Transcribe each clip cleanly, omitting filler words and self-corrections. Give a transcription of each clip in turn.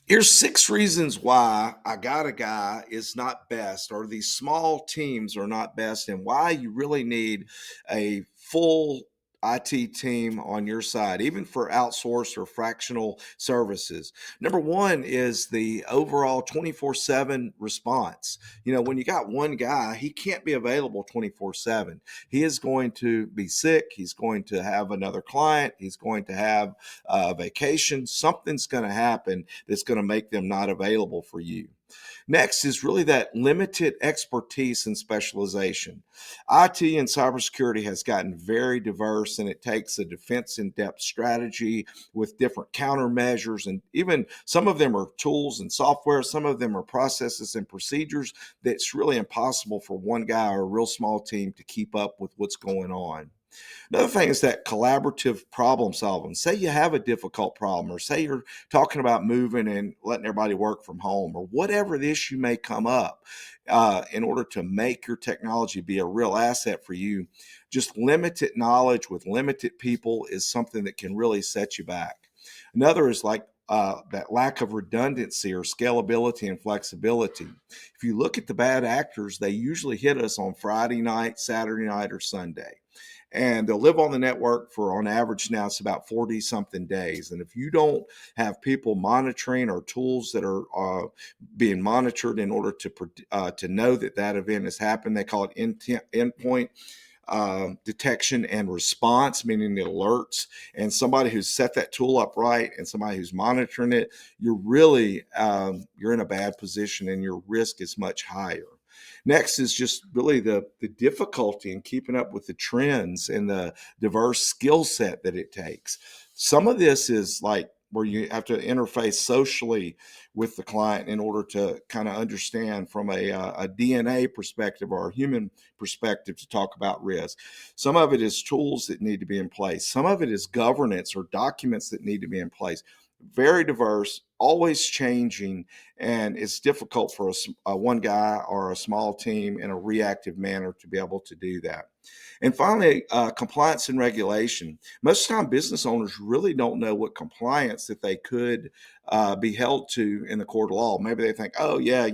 Here's 6 reasons why I got a guy is not best, or these small teams are not best, and why you really need a full IT team on your side, even for outsourced or fractional services. Number one is the overall 24/7 response. When you got one guy, he can't be available 24/7. He is going to be sick. He's going to have another client. He's going to have vacation. Something's going to happen that's going to make them not available for you. Next is really that limited expertise and specialization. IT and cybersecurity has gotten very diverse, and it takes a defense in depth strategy with different countermeasures. And even some of them are tools and software, some of them are processes and procedures that's really impossible for one guy or a real small team to keep up with what's going on. Another thing is that collaborative problem solving. Say you have a difficult problem, or say you're talking about moving and letting everybody work from home, or whatever the issue may come up. In order to make your technology be a real asset for you, just limited knowledge with limited people is something that can really set you back. Another is like that lack of redundancy or scalability and flexibility. If you look at the bad actors, they usually hit us on Friday night, Saturday night, or Sunday, and they'll live on the network for, on average now, it's about 40 something days. And if you don't have people monitoring, or tools that are being monitored in order to know that that event has happened, they call it endpoint detection and response, meaning the alerts, and somebody who's set that tool up right and somebody who's monitoring it, you're really you're in a bad position, and your risk is much higher. Next is just really the difficulty in keeping up with the trends and the diverse skill set that it takes. Some of this is like where you have to interface socially with the client in order to kind of understand from a DNA perspective or a human perspective to talk about risk. Some of it is tools that need to be in place. Some of it is governance or documents that need to be in place. Very diverse, always changing, and it's difficult for a one guy or a small team in a reactive manner to be able to do that. And finally, compliance and regulation. Most of the time, business owners really don't know what compliance that they could be held to in the court of law. Maybe they think, oh, yeah,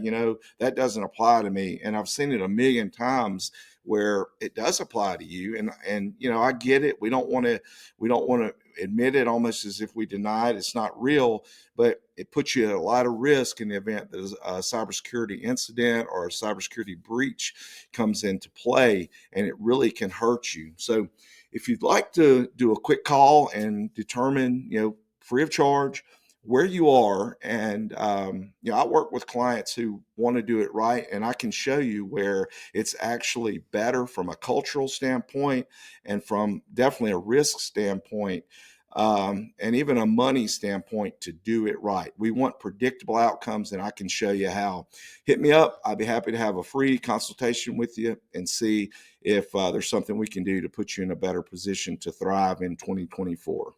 that doesn't apply to me. And I've seen it a million times where it does apply to you. And I get it. We don't want to admit it, almost as if we deny it. It's not real, but it puts you at a lot of risk in the event that a cybersecurity incident or a cybersecurity breach comes into play, and it really can hurt you. So if you'd like to do a quick call and determine, free of charge, where you are, and I work with clients who want to do it right, and I can show you where it's actually better from a cultural standpoint and from definitely a risk standpoint, and even a money standpoint, to do it right. We want predictable outcomes, and I can show you how. Hit me up. I'd be happy to have a free consultation with you and see if there's something we can do to put you in a better position to thrive in 2024.